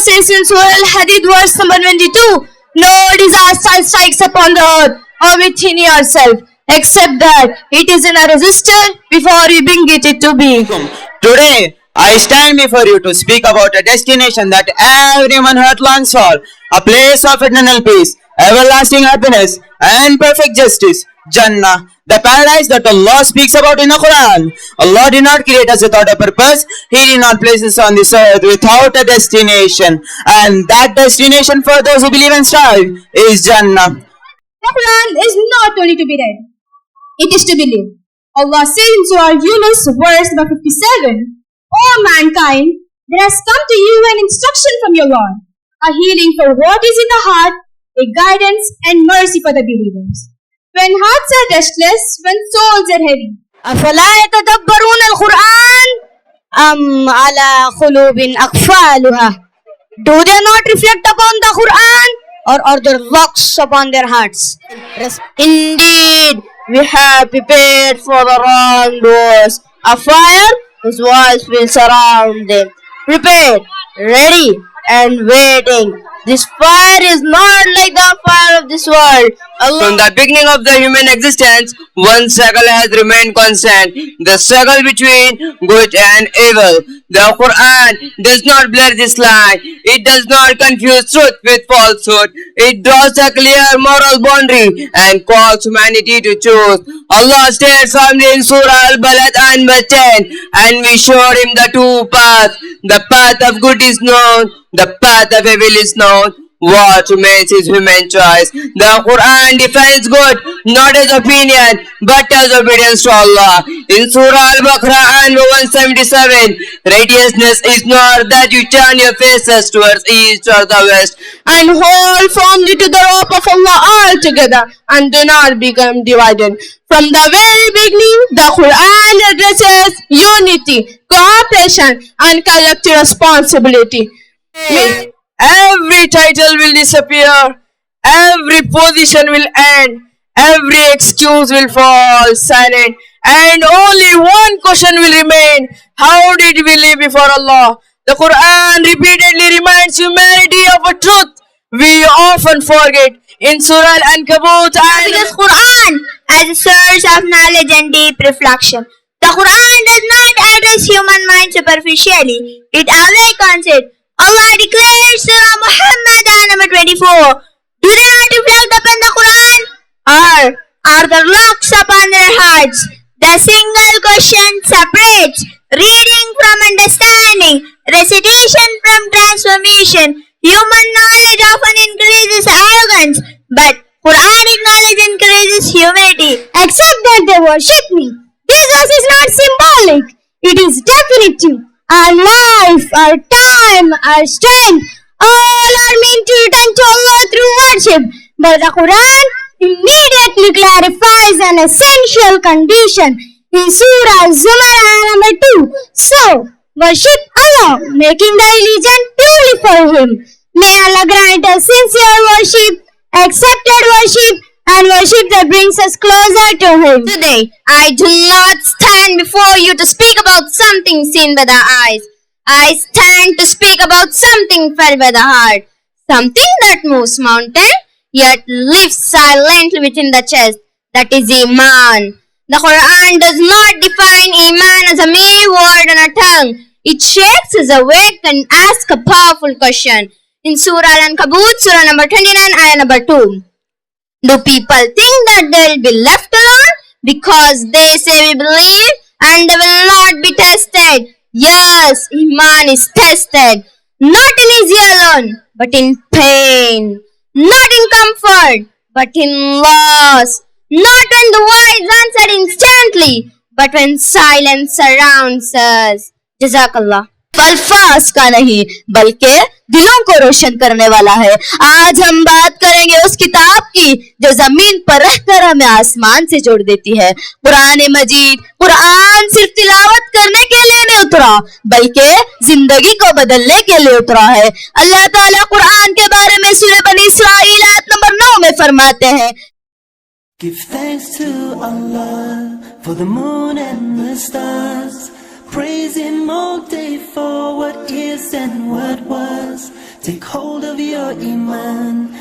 says in Surah Al-Hadid verse number 22, no disaster strikes upon the earth or within yourself, except that it is in a resistor before you bring it to be. Today, I stand before you to speak about a destination that everyone heart longs for, a place of eternal peace, everlasting happiness, and perfect justice, Jannah, the paradise that Allah speaks about in the Quran. Allah did not create us without a purpose. He did not place us on this earth without a destination. And that destination for those who believe and strive is Jannah. The Quran is not only to be read, it is to be lived. Allah says in Surah Yunus, verse number 57, O mankind, there has come to you an instruction from your Lord, a healing for what is in the heart, a guidance and mercy for the believers. When hearts are restless, when souls are heavy. أفلا يتدبرون القرآن أم على قلوب أقفالها? Do they not reflect upon the Quran, or are there rocks upon their hearts? Indeed, we have prepared for the wrongdoers a fire whose walls will surround them. Prepared, ready, and waiting. This fire is not like the fire of this world. From the beginning of the human existence, one struggle has remained constant, the struggle between good and evil. The Quran does not blur this line. It does not confuse truth with falsehood. It draws a clear moral boundary and calls humanity to choose. Allah stated firmly in Surah Al-Balad and verse 10, and we showed him the two paths. The path of good is known, the path of evil is known. What remains is human choice. The Quran defines good not as opinion but as obedience to Allah. In Surah Al-Baqarah and 177, righteousness is not that you turn your faces towards east or the west And hold firmly to the rope of Allah altogether, and do not become divided. From the very beginning, the Quran addresses unity, cooperation, and collective responsibility. Every title will disappear, every position will end, every excuse will fall silent, and only one question will remain: how did we live before Allah? The Quran repeatedly reminds humanity of a truth we often forget. In Surah Al-Ankabut and Because Quran as a source of knowledge and deep reflection. The Quran does not address human mind superficially. It awakens it. Allah declares Surah Muhammad ayah number 24. Do they not reflect upon the Quran? Or are the locks upon their hearts? The single question separates reading from understanding, recitation from transformation. Human knowledge often increases arrogance, but Quranic knowledge increases humility. Except that they worship me. This verse is not symbolic. It is definitive. Our life, our time, our strength, all are meant to return to Allah through worship. But the Quran immediately clarifies an essential condition in Surah Zumar ayah number 2. So, worship Allah, making the religion purely for Him. May Allah grant us sincere worship, accepted worship, and worship that brings us closer to Him. Today, I do not stand before you to speak about something seen by the eyes. I stand to speak about something felt by the heart. Something that moves mountain, yet lives silently within the chest. That is Iman. The Quran does not define Iman as a mere word on a tongue. It shakes us awake and asks a powerful question. In Surah Al-Ankabut, Surah number 29, ayah number 2. Do people think that they will be left alone because they say we believe and they will not be tested? Yes, Iman is tested. Not in easy alone, but in pain. Not in comfort, but in loss. Not when the world is answered instantly, but when silence surrounds us. Jazakallah. अल्फाज का नहीं बल्कि दिलों को रोशन करने वाला है। आज हम बात करेंगे उस किताब की जो जमीन पर रहकर हमें आसमान से जोड़ देती है। कुरान मजीद, कुरान सिर्फ तिलावत करने के लिए नहीं उतरा बल्कि जिंदगी को बदलने के लिए उतरा है। अल्लाह ताला कुरान के बारे में सूरह बनी इसराइल आयत नंबर 9 में फरमाते हैं, Give thanks to Allah for the moon and the stars. Praise Him all day for what is and what was. Take hold of your iman.